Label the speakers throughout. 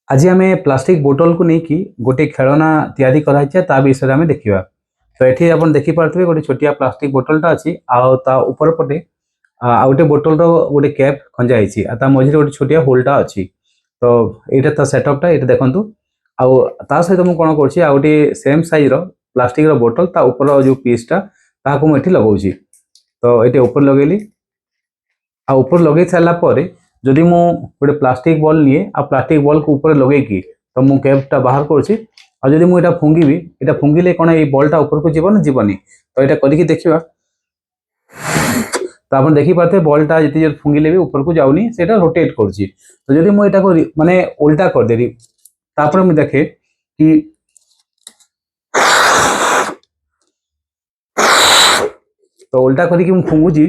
Speaker 1: आज आम प्लास्टिक बोतल को लेकिन गोटे खेलना तैयारी कराई ता विषय में देखा। तो ये आप देखिपे गोटे छोटिया प्लास्टिक बोतलटा अच्छी आपर पटे आ गोटे बोतल गोटे कैप खंजाई मझे गोटे छोटिया होलटा अच्छी। तो यहाँ तो सेटअपटा ये देखूँ आ सहित मुझे कौन कर गोटे सेम साइज प्लास्टिक बोतल ता ऊपर जो पीसटा ताकू मुझे लगाऊँ। तो ये ऊपर लगेली आ ऊपर लगे सारापर जदि मु गोटे प्लास्टिक बॉल निए आ प्लास्टिक बॉल को ऊपर लगे कि तो मु कैपटा बाहर करुँच मुझे फुंगी ये फुंगिले कौन ये बॉलटा ऊपर को जीवन जीवनी। तो यहाँ करके देखा तो आप देखिपे बॉलटा जिते फुंगिले भी ऊपर को जाऊनी से रोटेट करुँच। तो जदि मुझे माने उल्टा करदेली तापर मुझे देखे कि तो उल्टा करके फुंगुची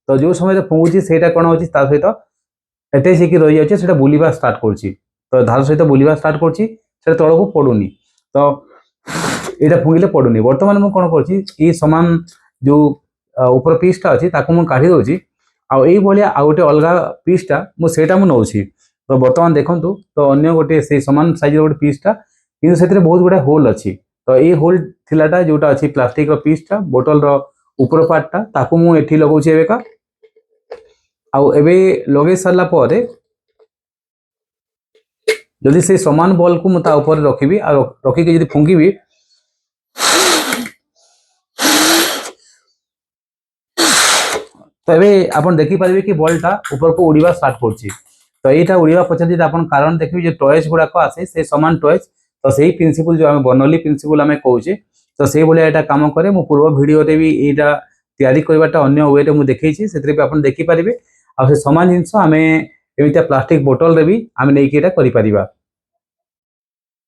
Speaker 1: तो जो समय फुंगुची से कौन हो सहित अटैच होकर रही जाए से बुलवा स्टार्ट करुँच। तो धार सहित बुलवा स्टार्ट करुँच तल को पड़ूनी। तो यहाँ फुंगिले पड़ूनी बर्तमान मुझे कौन कर सामान जो ऊपर पीसटा अच्छी मुझे काढ़ी दूसरी आई भाया आउ गोटे अलग पीसटा मुझे नौ। तो बर्तमान देखूँ तो अन्य गोटे से सामान साइज गोटे पीसटा कि से बहुत गुड़ा होल अच्छी। तो ये होल थिलाटा जोटा अच्छी प्लास्टिक पीसटा बोतल ऊपर पार्टा ताकू मुझे लगाऊँ एवेका लगे सारा पर जदि से समान बॉल को मुझे ऊपर रखी रखिकी जब फुंगी तो ये आप देखिपारे कि बॉलटा ऊपर को उड़वा स्टार्ट कर। तो यहाँ उड़वा पचार आप कारण देखिए जो टॉयज गुड़ाक आसे से सामान टॉयज तो सही प्रिंसिपल जो आम बर्नौली प्रिंसिपल आम कहे तो से भाया यहाँ कम कै मो पूर्व भिडियो भी यहाँ तैयारी करवाटा अन्य वे मुझे देखी से आप देखिपारे आ सामान जिनस आम एमती प्लास्टिक बोतल भी आम नहीं करें।